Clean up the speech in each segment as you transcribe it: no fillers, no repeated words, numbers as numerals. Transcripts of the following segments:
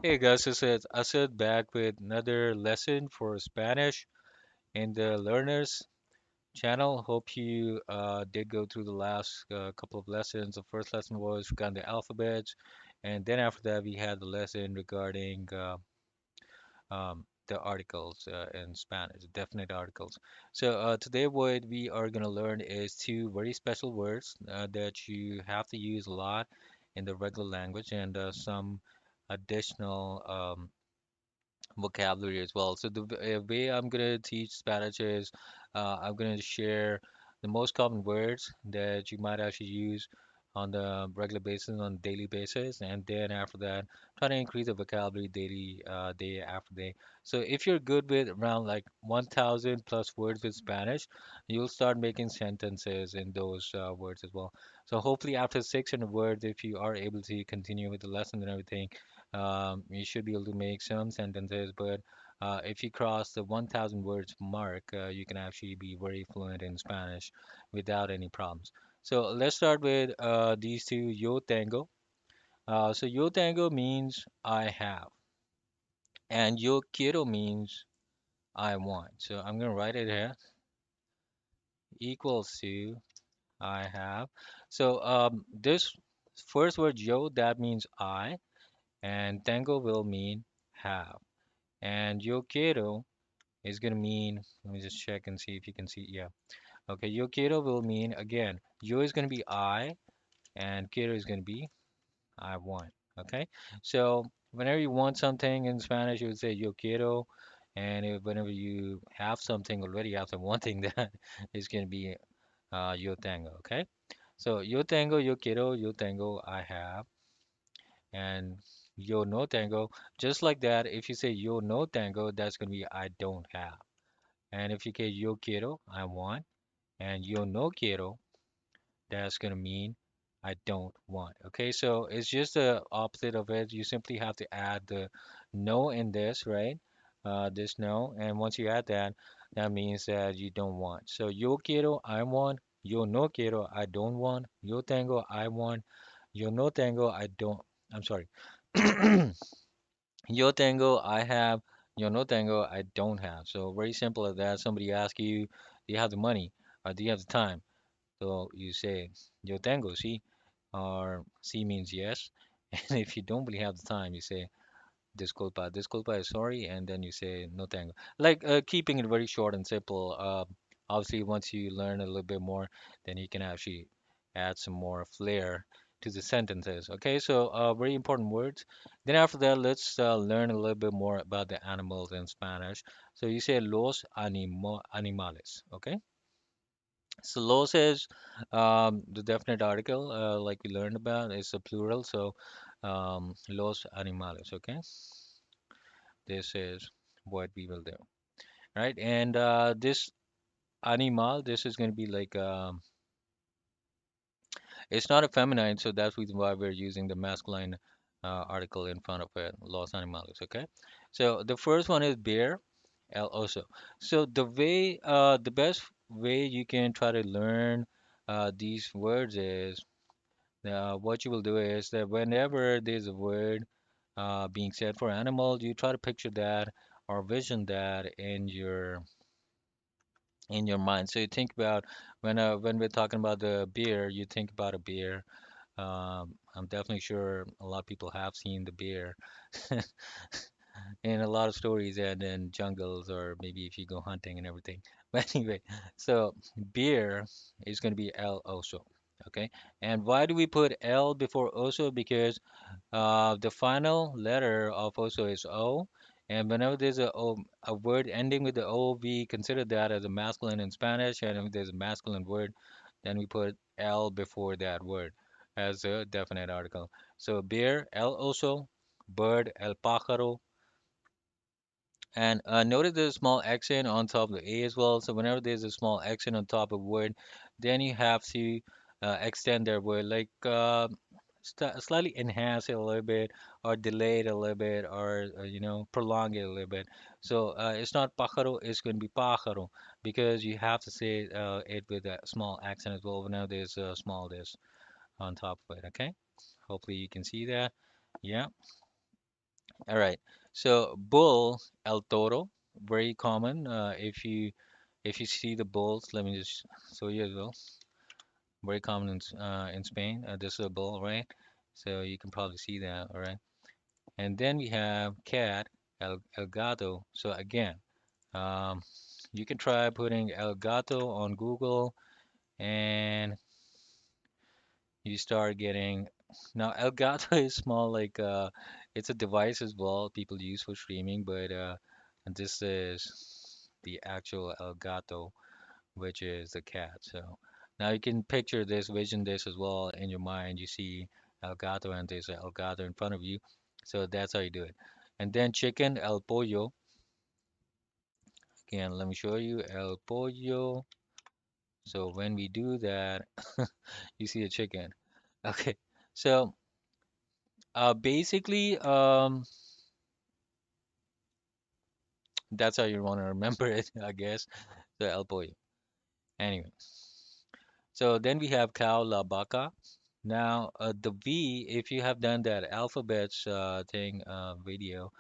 Hey guys, this is Asad back with another lesson for Spanish in the Learners channel. Hope you did go through the last couple of lessons. The first lesson was regarding the alphabets, and then after that we had the lesson regarding the articles in Spanish, definite articles. So today what we are going to learn is two very special words that you have to use a lot in the regular language and some additional vocabulary as well. So the way I'm gonna teach Spanish is I'm gonna share the most common words that you might actually use on the regular basis, on daily basis, and then after that, try to increase the vocabulary daily, day after day. So if you're good with around like 1,000 plus words with Spanish, you'll start making sentences in those words as well. So hopefully after 600 words, if you are able to continue with the lesson and everything, you should be able to make some sentences, but if you cross the 1,000 words mark, you can actually be very fluent in Spanish without any problems. So let's start with these two, yo tengo. So yo tengo means I have, and yo quiero means I want. So I'm gonna write it here, equals to I have. So this first word yo, that means I, and tengo will mean have. And yo quiero is going to mean, let me just check and see if you can see. Yeah. Okay. Yo quiero will mean, again, yo is going to be I, and quiero is going to be I want. Okay. So whenever you want something in Spanish, you would say yo quiero. And whenever you have something already after wanting that, it's going to be yo tengo. Okay. So yo tengo, yo quiero, yo tengo, I have. And yo no tengo, just like that, if you say yo no tengo, that's going to be I don't have. And if you get yo quiero, I want, and yo no quiero, that's gonna mean I don't want. Okay, so it's just the opposite of it. You simply have to add the no in this, right? This no, and once you add that, that means that you don't want. So yo quiero, I want. Yo no quiero, I don't want. Yo tengo, I want. Yo no tengo, I don't. I'm sorry. Yo tengo, I have. Yo no tengo, I don't have. So very simple as that. Somebody asks you, do you have the money or do you have the time? So you say, yo tengo, sí, or sí means yes. And if you don't really have the time, you say, disculpa. Disculpa is sorry, and then you say no tengo. Like keeping it very short and simple. Obviously, once you learn a little bit more, then you can actually add some more flair to the sentences. Okay, so very important words. Then after that, let's learn a little bit more about the animals in Spanish. So you say animales. Okay, so los is the definite article, like we learned about, is a plural. So los animales. Okay. This is what we will do, right? And this animal, this is going to be like it's not a feminine, so that's the reason why we're using the masculine article in front of it, los animales. Okay, so the first one is bear, el oso. So the best way you can try to learn these words is what you will do is that whenever there's a word being said for animal, you try to picture that or vision that in your mind. So you think about when we're talking about the bear, you think about a bear. I'm definitely sure a lot of people have seen the bear in a lot of stories and in jungles or maybe if you go hunting and everything. But anyway, so bear is going to be El Oso. Okay, and why do we put L before oso? Because the final letter of oso is O, and whenever there's a word ending with the O, we consider that as a masculine in Spanish, and if there's a masculine word, then we put L before that word as a definite article. So bear, el oso, bird, el pájaro, and notice there's a small accent on top of the A as well. So whenever there's a small accent on top of a word, then you have to extend their word, like st slightly enhance it a little bit, or delay it a little bit, or prolong it a little bit. So it's not pájaro, it's going to be pájaro because you have to say it with a small accent as well. Whenever there's a small this on top of it. Okay, hopefully you can see that. Yeah. All right. So bull, el toro, very common. If you see the bulls, let me just show you as well. Very common in Spain. This is a bull, right? So you can probably see that, all right? And then we have cat, el gato. So again, um, you can try putting el gato on Google and you start getting. Now el gato is small, like it's a device as well people use for streaming, but this is the actual el gato, which is the cat. So now you can picture this, vision this as well in your mind. You see el gato and there's el gato in front of you. So that's how you do it. And then chicken, el pollo. Again, let me show you el pollo. So when we do that, you see a chicken. Okay. So basically, that's how you want to remember it, I guess. The el pollo. Anyway, so then we have cow, la vaca. Now, the V, if you have done that alphabets thing video,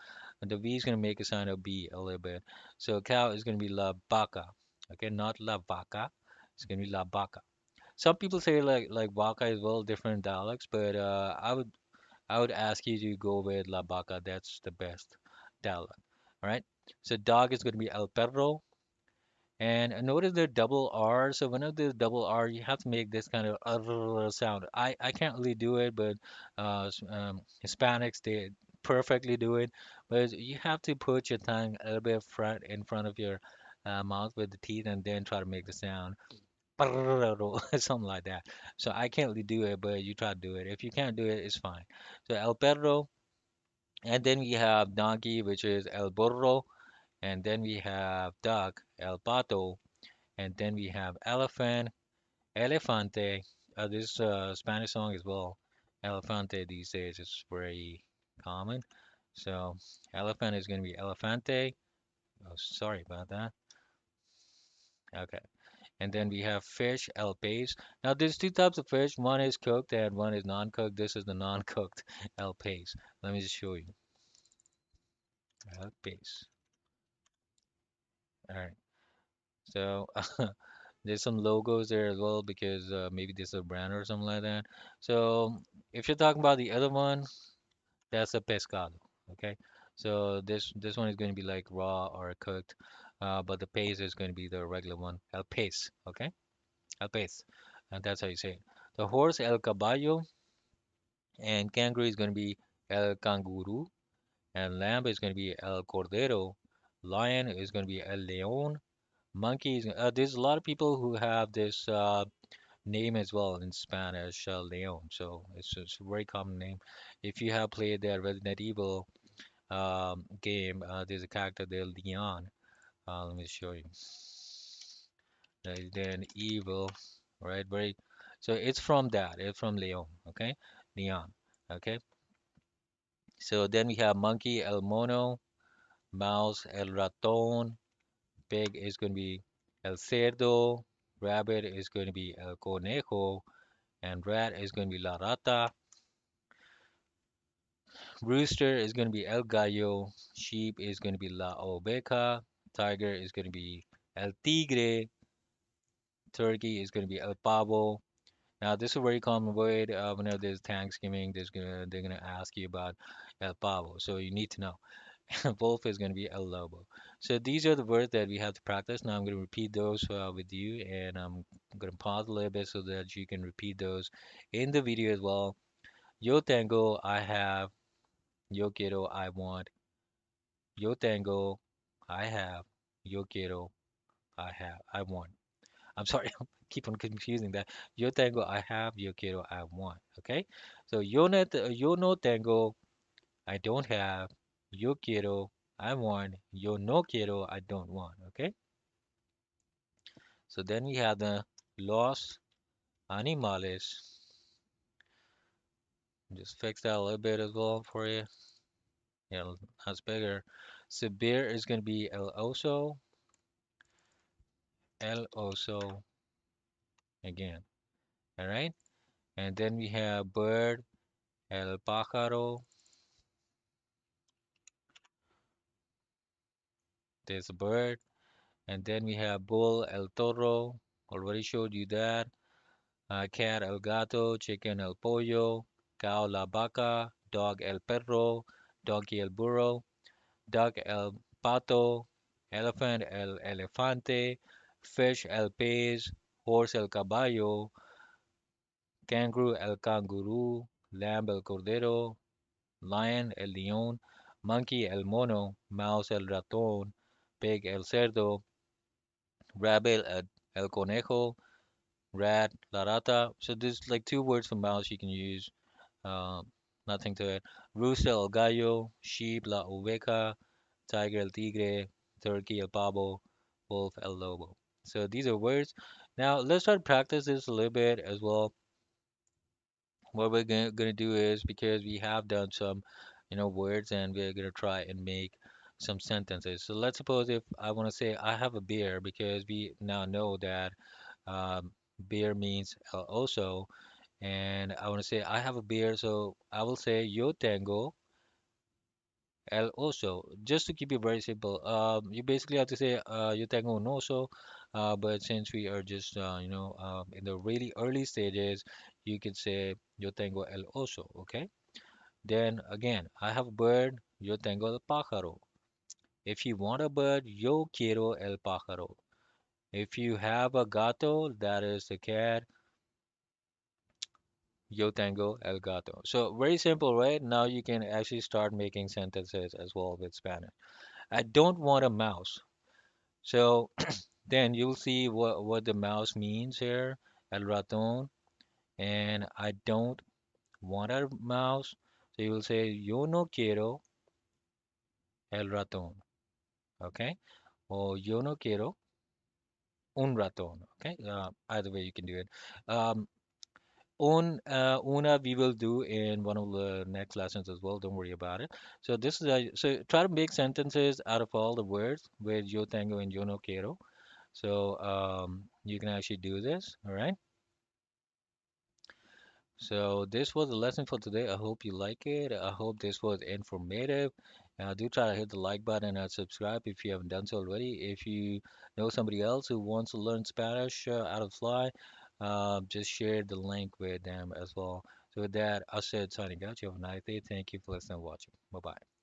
the V is going to make a sound of B a little bit. So cow is going to be la vaca. Okay, not la vaca. It's going to be la vaca. Some people say like vaca as well, different dialects, but I would ask you to go with la vaca. That's the best dialect. All right. So dog is going to be el perro. And notice the double R. So whenever there's double R, you have to make this kind of sound. I can't really do it, but Hispanics they perfectly do it. But you have to put your tongue a little bit front in front of your mouth with the teeth, and then try to make the sound something like that. So I can't really do it, but you try to do it. If you can't do it, it's fine. So el perro, and then we have donkey, which is el burro, and then we have duck, el pato. And then we have elephant, elefante. This Spanish song as well. Elefante these days is very common. So elephant is going to be elefante. Oh, sorry about that. Okay. And then we have fish, el pez. Now there's two types of fish. One is cooked and one is non-cooked. This is the non-cooked el pez. Let me just show you. El pez. All right. So there's some logos there as well because maybe this is a brand or something like that. So if you're talking about the other one, that's a pescado. Okay. So this one is going to be like raw or cooked, but the pez is going to be the regular one, el pez. Okay, el pez, and that's how you say it. The horse, el caballo, and kangaroo is going to be el canguru, and lamb is going to be el cordero, lion is going to be el león, monkey is. There's a lot of people who have this name as well in Spanish, Leon. So it's a very common name. If you have played the Resident Evil game, there's a character there, Leon. Let me show you. Resident Evil, right? Very. So it's from that. It's from Leon. Okay, Leon. Okay. So then we have monkey, el mono, mouse, el ratón, pig is going to be el cerdo, rabbit is going to be el conejo, and rat is going to be la rata. Rooster is going to be el gallo. Sheep is going to be la oveja. Tiger is going to be el tigre. Turkey is going to be el pavo. Now, this is a very common word. Whenever there's Thanksgiving, they're gonna ask you about el pavo, so you need to know. Wolf is going to be el lobo. So these are the words that we have to practice. Now I'm going to repeat those with you, and I'm going to pause a little bit so that you can repeat those in the video as well. Yo tengo, I have. Yo quiero, I want. Yo tengo, I have. Yo quiero, I have. I want. I'm sorry, I keep on confusing that. Yo tengo, I have. Yo quiero, I want. Okay? So yo no tengo, I don't have. Yo quiero, I want. Yo no quiero, I don't want. Okay? So then we have the los animales. Just fix that a little bit as well for you. Yeah, that's bigger. So bear is going to be el oso again. All right. And then we have bird, el pájaro, There's a bird. And then we have bull, el toro. Already showed you that. Cat, el gato. Chicken, el pollo. Cow, la vaca. Dog, el perro. Donkey, el burro. Duck, el pato. Elephant, el elefante. Fish, el pez. Horse, el caballo. Kangaroo, el canguro. Lamb, el cordero. Lion, el león. Monkey, el mono. Mouse, el ratón. Pig, el cerdo. Rabbit, el conejo. Rat, la rata. So there's like two words for mouse you can use. Um, Nothing to it. Rooster, el gallo. Sheep, la oveja. Tiger, el tigre. Turkey, el pavo. Wolf, el lobo. So these are words. Now let's try to practice this a little bit as well. What we're gonna do is because we have done some, words, and we're gonna try and make some sentences. So let's suppose if I want to say I have a beer because we now know that beer means el oso, and I want to say I have a beer, so I will say yo tengo el oso, just to keep it very simple. You basically have to say yo tengo un oso, but since we are just in the really early stages, you can say yo tengo el oso, okay? Then again, I have a bird, yo tengo el pájaro. If you want a bird, yo quiero el pájaro. If you have a gato, that is the cat, yo tengo el gato. So very simple, right? Now you can actually start making sentences as well with Spanish. I don't want a mouse. So then you'll see what the mouse means here, el ratón, and I don't want a mouse. So you will say yo no quiero el ratón, okay? Or yo no quiero un ratón, okay? Either way you can do it. Um, una we will do in one of the next lessons as well. Don't worry about it. So this is so try to make sentences out of all the words with yo tengo and yo no quiero. So you can actually do this. All right. So this was the lesson for today. I hope you like it. I hope this was informative. Do try to hit the like button and subscribe if you haven't done so already. If you know somebody else who wants to learn Spanish out of fly, just share the link with them as well. So with that, I said signing out. You have a nice day. Thank you for listening and watching. Bye bye.